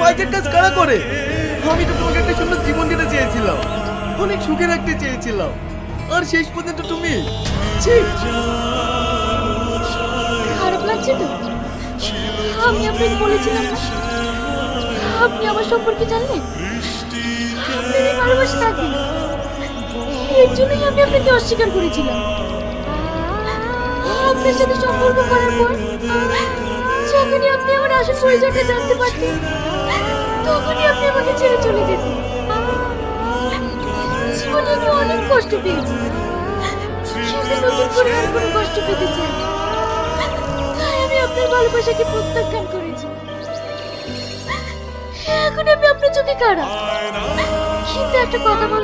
কাজের কাজ কারা করে? আমি তো তোমাকে একটা সুন্দর জীবন দিতে চেয়েছিলাম, অনেক সুখে রাখতে চেয়েছিলাম, আর শেষ পর্যন্ত তুমি ছি। খারাপ লাগছে তো? আমি আপনাকে বলেছিলাম না, আপনি আমার সম্পর্কে জানলেন, আপনার এই ভালোবাসা থাকবে না। এর জন্যই আমি আপনাকে অস্বীকার করেছিলাম। আপনার সাথে সম্পর্ক করার পর যখনই আপনি আমার আসল পরিচয়টা জানতে পারতেন, তখনই আপনি আমাকে ছেড়ে চলে যেতেন। জীবনে আমি অনেক কষ্ট পেয়েছি, কিন্তু নতুন করে আর কোনো কষ্ট পেতে চাই না। তাই আমি আপনার ভালোবাসাকে প্রত্যাখ্যান করেছি। এখন আমি আপনার চোখে খারাপ, কিন্তু একটা কথা বল,